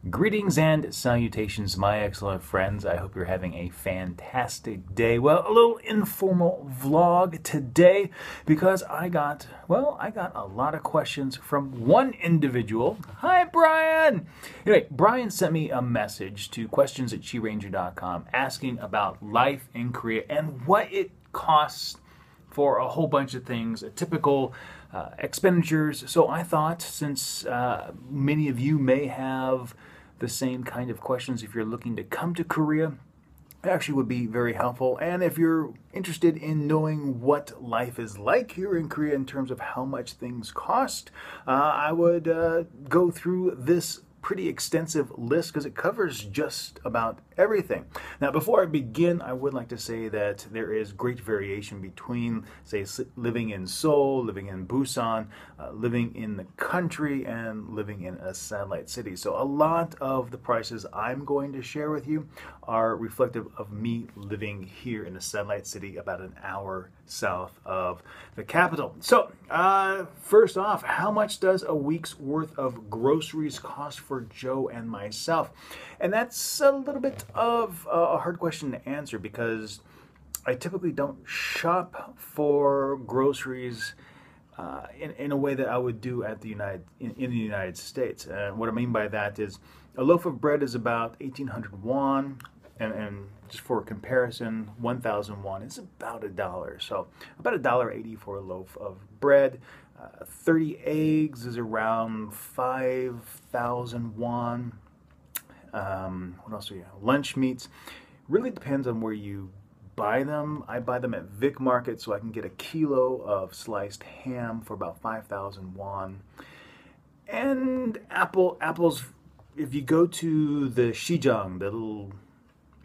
Greetings and salutations, my excellent friends. I hope you're having a fantastic day. Well, a little informal vlog today because I got a lot of questions from one individual. Hi, Brian! Anyway, Brian sent me a message to questions@chiranger.com asking about life in Korea and what it costs for a whole bunch of things, typical expenditures. So I thought, since many of you may have the same kind of questions if you're looking to come to Korea, it actually would be very helpful. And if you're interested in knowing what life is like here in Korea in terms of how much things cost, I would go through this pretty extensive list because it covers just about everything. Now, before I begin, I would like to say that there is great variation between, say, living in Seoul, living in Busan, living in the country, and living in a satellite city. So a lot of the prices I'm going to share with you are reflective of me living here in a satellite city about an hour south of the capital. So first off, how much does a week's worth of groceries cost for Joe and myself? And that's a little bit of a hard question to answer because I typically don't shop for groceries in a way that I would do at the in the United States. And what I mean by that is a loaf of bread is about 1,800 won, and just for comparison, 1,000 won is about $1. So about $1.80 for a loaf of bread. 30 eggs is around 5,000 won. What else do we have? Lunch meats. Really depends on where you buy them. I buy them at Vic Market, so I can get a kilo of sliced ham for about 5,000 won. And apples, if you go to the Shijang, the little,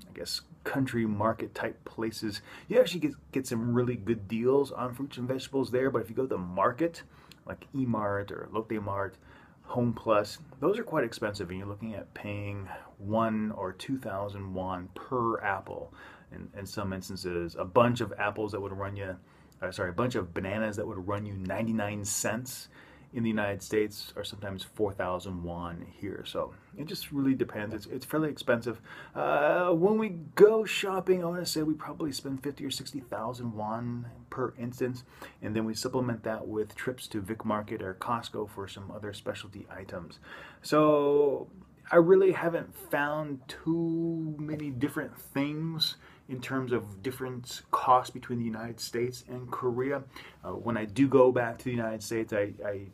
I guess, country market type places, you actually get some really good deals on fruits and vegetables there. But if you go to the market, like E-Mart or Lotte Mart, Home Plus, those are quite expensive, and you're looking at paying 1 or 2,000 won per apple. In some instances, a bunch of apples that would run you, a bunch of bananas that would run you 99 cents in the United States are sometimes 4,000 won here. So it just really depends. It's fairly expensive. When we go shopping, I want to say we probably spend 50 or 60,000 won per instance, and then we supplement that with trips to Vic Market or Costco for some other specialty items. So I really haven't found too many different things in terms of different costs between the United States and Korea. When I do go back to the United States, I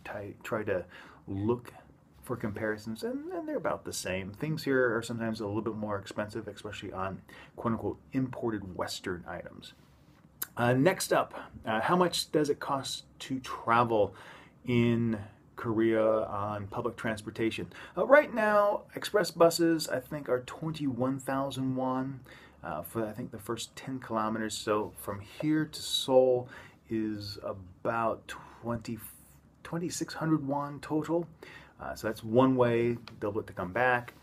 try to look for comparisons, and they're about the same. Things here are sometimes a little bit more expensive, especially on quote-unquote imported Western items. Next up, how much does it cost to travel in Korea on public transportation? Right now, express buses, I think, are 21,000 won. For I think the first 10 kilometers. So from here to Seoul is about 2,600 won total. So that's one way, double it to come back.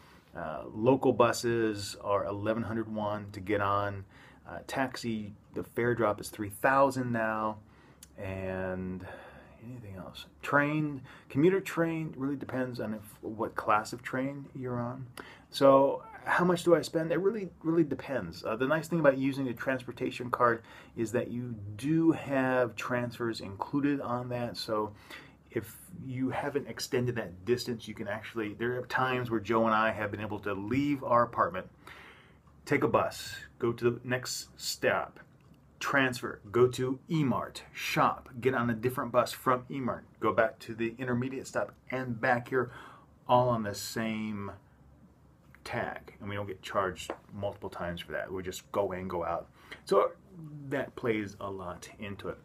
Local buses are 1,100 won to get on. Taxi, the fare drop is 3,000 now. And anything else? Train, commuter train, really depends on what class of train you're on. So how much do I spend? It really depends. The nice thing about using a transportation card is that you do have transfers included on that. So if you haven't extended that distance, you can actually, there are times where Joe and I have been able to leave our apartment, take a bus, go to the next stop, transfer, go to E-Mart, shop, get on a different bus from E-Mart, go back to the intermediate stop, and back here, all on the same tag. And we don't get charged multiple times for that. We just go in, go out. So that plays a lot into it.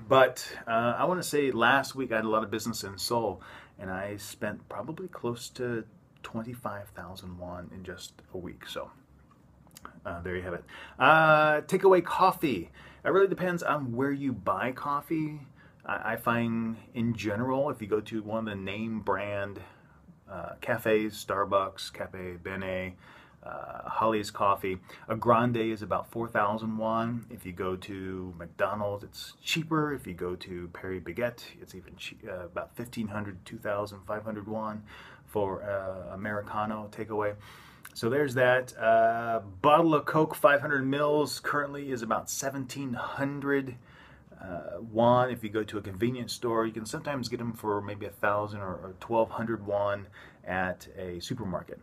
But I want to say last week I had a lot of business in Seoul, and I spent probably close to 25,000 won in just a week. So there you have it. Takeaway coffee. It really depends on where you buy coffee. I find in general, if you go to one of the name brand cafes, Starbucks, Cafe Bene, Holly's Coffee, a grande is about 4,000 won. If you go to McDonald's, it's cheaper. If you go to Perry Baguette, it's even about 1,500, 2,500 won for Americano takeaway. So there's that. Bottle of Coke, 500 mils, currently is about 1,700 won. If you go to a convenience store, you can sometimes get them for maybe 1,000 or 1,200 won at a supermarket.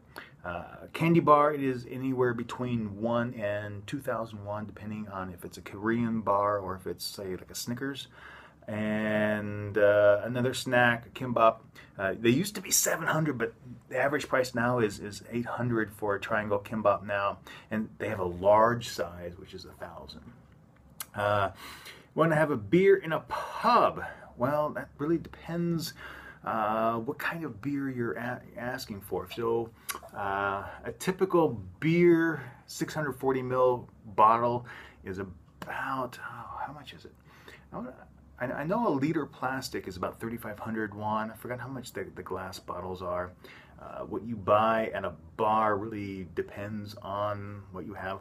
Candy bar, it is anywhere between 1 and 2,000 won, depending on if it's a Korean bar or if it's, say, like a Snickers. And another snack, Kimbap. They used to be 700, but the average price now is 800 for a triangle Kimbap now. And they have a large size, which is 1,000. Want to have a beer in a pub? Well, that really depends what kind of beer you're asking for. So a typical beer 640 ml bottle is about, how much is it? I know a liter plastic is about 3,500 won. I forgot how much the glass bottles are. What you buy at a bar really depends on what you have.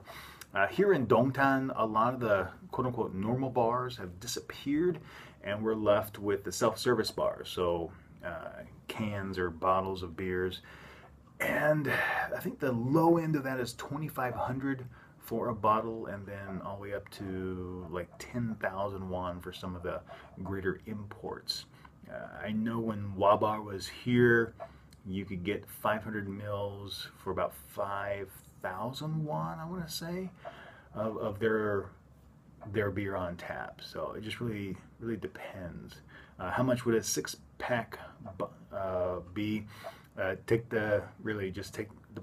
Here in Dongtan, a lot of the quote-unquote normal bars have disappeared, and we're left with the self-service bars. So cans or bottles of beers. And I think the low end of that is 2,500 for a bottle, and then all the way up to like 10,000 won for some of the greater imports. I know when Wabar was here, you could get 500 mils for about 5,000 won, I want to say, of their beer on tap. So it just really depends. How much would a 6-pack be? Take the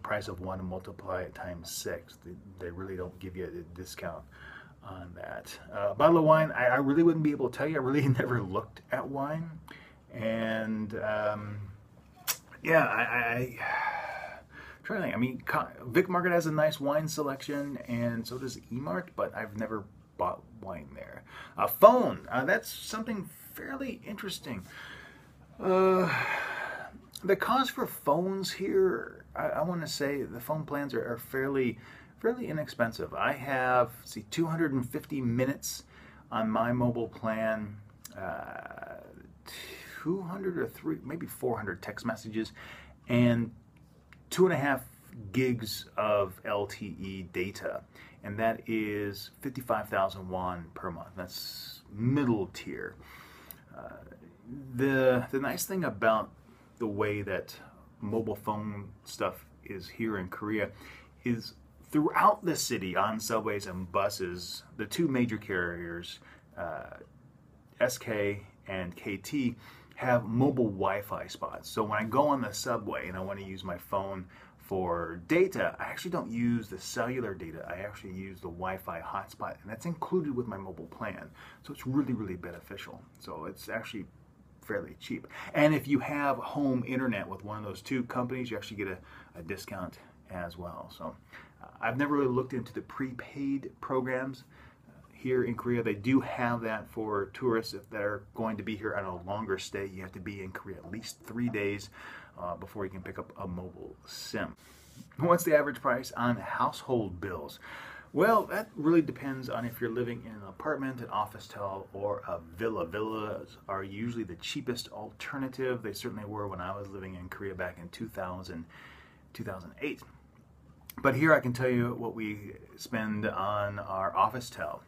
price of one and multiply it times 6. They really don't give you a discount on that. Bottle of wine, I really wouldn't be able to tell you. I really never looked at wine, and yeah, I try to think. I mean, Vic Market has a nice wine selection, and so does E-Mart, but I've never bought wine there. Phone, that's something fairly interesting. The cost for phones here, I want to say the phone plans are fairly inexpensive. I have, 250 minutes on my mobile plan, 200 or 3, maybe 400 text messages, and 2.5 gigs of LTE data, and that is 55,000 won per month. That's middle tier. The nice thing about the way that mobile phone stuff is here in Korea is throughout the city on subways and buses, the two major carriers, SK and KT, have mobile Wi-Fi spots. So when I go on the subway and I want to use my phone for data, I actually don't use the cellular data. I actually use the Wi-Fi hotspot, and that's included with my mobile plan. So it's really beneficial. So it's actually fairly cheap. And if you have home internet with one of those two companies, you actually get a discount as well. So I've never really looked into the prepaid programs. Here in Korea, they do have that for tourists. If they're going to be here on a longer stay, you have to be in Korea at least 3 days before you can pick up a mobile SIM. What's the average price on household bills? Well, that really depends on if you're living in an apartment, an office tower, or a villa. Villas are usually the cheapest alternative. They certainly were when I was living in Korea back in 2000, 2008. But here I can tell you what we spend on our office tower.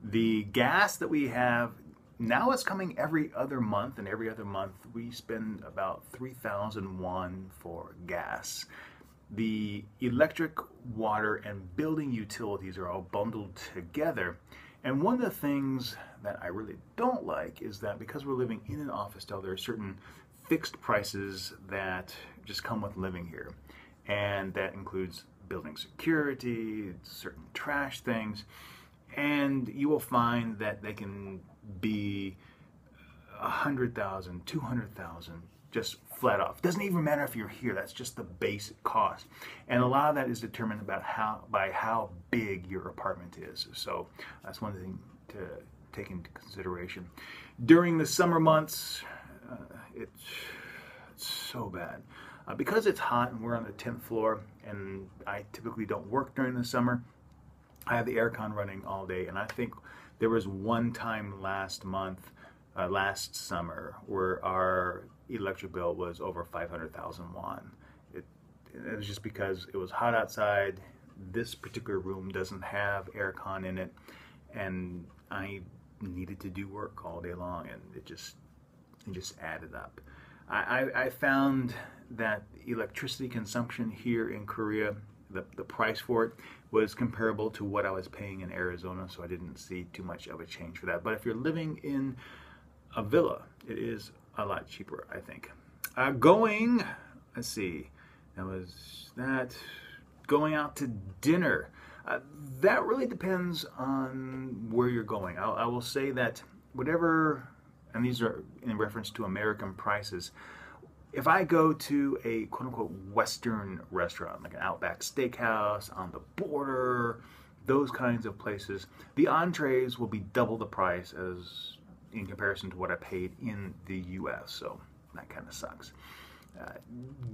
The gas that we have now is coming every other month, and every other month we spend about 3,000 won for gas. The electric, water, and building utilities are all bundled together. And one of the things that I really don't like is that because we're living in an office tower, there are certain fixed prices that just come with living here. And that includes building security, certain trash things. And you will find that they can be 100,000, 200,000, just flat off. Doesn't even matter if you're here. That's just the basic cost. And a lot of that is determined by how big your apartment is. So that's one thing to take into consideration. During the summer months, it's so bad. Because it's hot and we're on the 10th floor, and I typically don't work during the summer, I have the aircon running all day. And I think there was one time last summer, where our electric bill was over 500,000 won. It was just because it was hot outside. This particular room doesn't have aircon in it, and I needed to do work all day long, and it just added up. I found that electricity consumption here in Korea, the price for it was comparable to what I was paying in Arizona, so I didn't see too much of a change for that. But if you're living in a villa, it is a lot cheaper, I think. Let's see, that was that. Going out to dinner, that really depends on where you're going. I will say that whatever, and these are in reference to American prices, if I go to a quote-unquote Western restaurant, like an Outback Steakhouse, on the border, those kinds of places, the entrees will be double the price as in comparison to what I paid in the U.S., so that kind of sucks.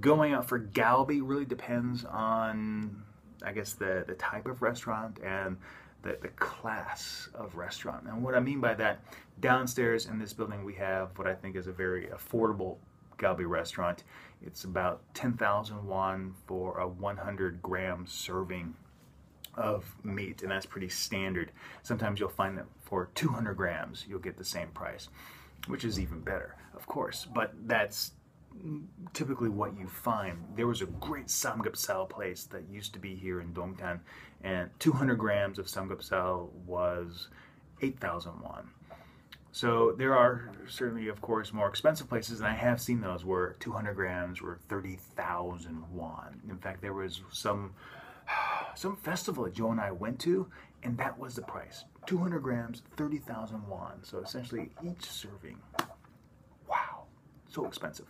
Going out for galbi really depends on, I guess, the type of restaurant and the class of restaurant. And what I mean by that, downstairs in this building we have what I think is a very affordable galbi restaurant. It's about 10,000 won for a 100-gram serving of meat, and that's pretty standard. Sometimes you'll find that for 200 grams you'll get the same price, which is even better, of course, but that's typically what you find. There was a great samgyeopsal place that used to be here in Dongtan, and 200 grams of samgyeopsal was 8,000 won. So there are certainly, of course, more expensive places, and I have seen those where 200 grams were 30,000 won. In fact, there was some festival that Joe and I went to, and that was the price. 200 grams, 30,000 won. So essentially each serving. Wow, so expensive.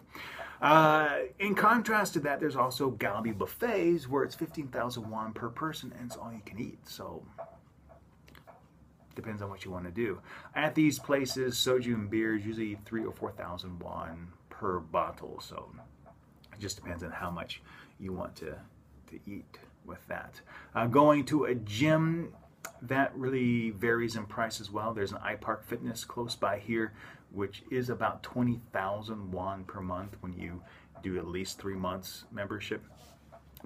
In contrast to that, there's also galbi buffets where it's 15,000 won per person and it's all you can eat. So depends on what you want to do. At these places, soju and beer is usually 3,000 or 4,000 won per bottle. So it just depends on how much you want to eat with that. Going to a gym, that really varies in price as well. There's an iPark Fitness close by here, which is about 20,000 won per month when you do at least 3 months membership.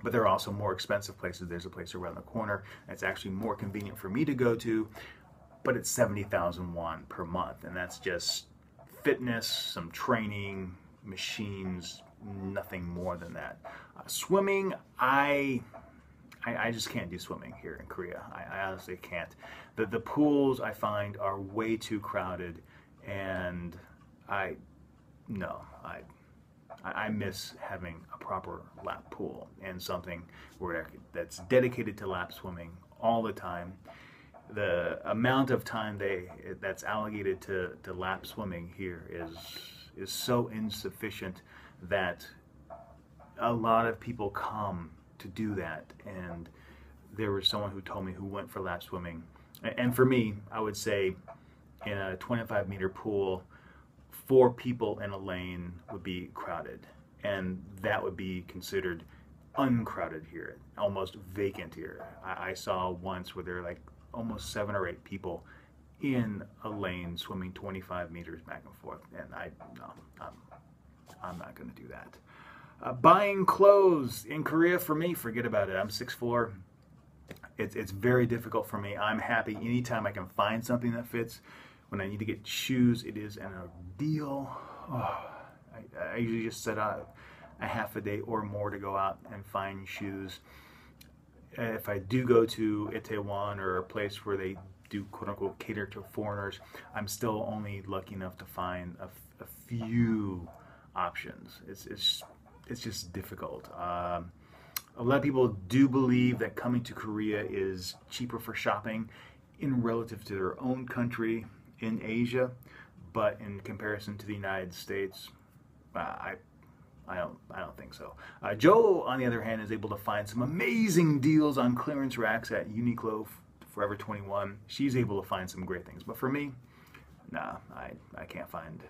But there are also more expensive places. There's a place around the corner that's actually more convenient for me to go to, but it's 70,000 won per month, and that's just fitness, some training, machines, nothing more than that. Swimming, I just can't do swimming here in Korea. I honestly can't. The pools I find are way too crowded, and I miss having a proper lap pool and something that's dedicated to lap swimming all the time. The amount of time that's allocated to lap swimming here is so insufficient that a lot of people come to do that. And there was someone who told me who went for lap swimming, and for me, I would say in a 25-meter pool, 4 people in a lane would be crowded, and that would be considered uncrowded here, almost vacant here. I saw once where there were like almost 7 or 8 people in a lane swimming 25 meters back and forth, and I'm not going to do that. Buying clothes in Korea, for me, forget about it. I'm 6'4". It's very difficult for me. I'm happy anytime I can find something that fits. When I need to get shoes, it is an ordeal. Oh, I usually just set out a half a day or more to go out and find shoes. If I do go to Itaewon or a place where they do quote-unquote cater to foreigners, I'm still only lucky enough to find a few options. It's just difficult. A lot of people do believe that coming to Korea is cheaper for shopping in relative to their own country in Asia, but in comparison to the United States, I don't think so. Joe, on the other hand, is able to find some amazing deals on clearance racks at Uniqlo, Forever 21. She's able to find some great things, but for me, nah, I can't find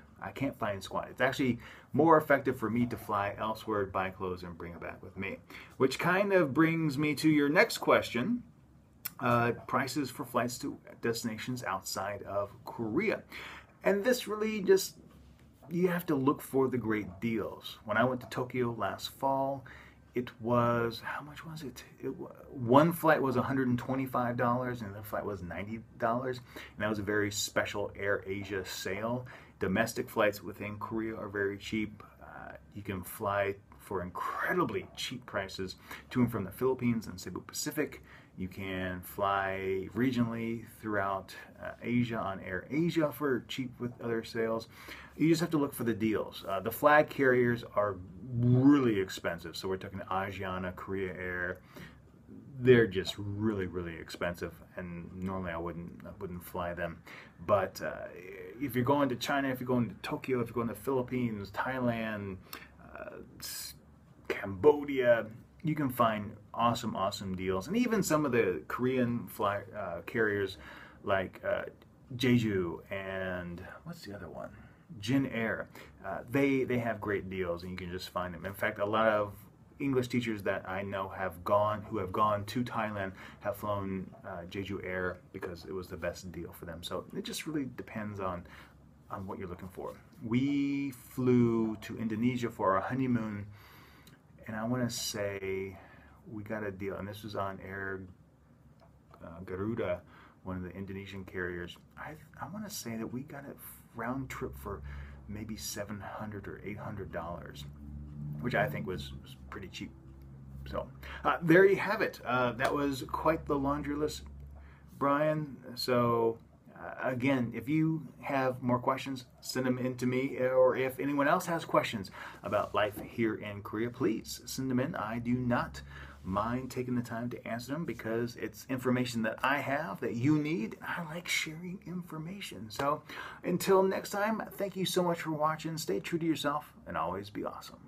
squat. It's actually more effective for me to fly elsewhere, buy clothes, and bring it back with me. Which kind of brings me to your next question. Prices for flights to destinations outside of Korea. And this really just you have to look for the great deals. When I went to Tokyo last fall, it was, how much was it? One flight was $125 and the flight was $90. And that was a very special Air Asia sale. Domestic flights within Korea are very cheap. You can fly for incredibly cheap prices to and from the Philippines and Cebu Pacific. You can fly regionally throughout Asia on Air Asia for cheap with other sales. You just have to look for the deals. The flag carriers are really expensive. So we're talking Asiana, Korea Air. They're just really, really expensive, and normally I wouldn't fly them. But if you're going to China, if you're going to Tokyo, if you're going to the Philippines, Thailand, Cambodia, you can find awesome deals. And even some of the Korean carriers like Jeju and what's the other one? Jin Air. They have great deals, and you can just find them. In fact, a lot of English teachers that I know who have gone to Thailand have flown Jeju Air because it was the best deal for them. So it just really depends on what you're looking for. We flew to Indonesia for our honeymoon, and I want to say we got a deal, and this was on Air Garuda, one of the Indonesian carriers. I want to say that we got a round trip for maybe $700 or $800, which I think was pretty cheap. So there you have it. That was quite the laundry list, Brian. So again, if you have more questions, send them in to me, or if anyone else has questions about life here in Korea, please send them in. I do not mind taking the time to answer them because it's information that I have that you need. I like sharing information. So until next time, thank you so much for watching. Stay true to yourself and always be awesome.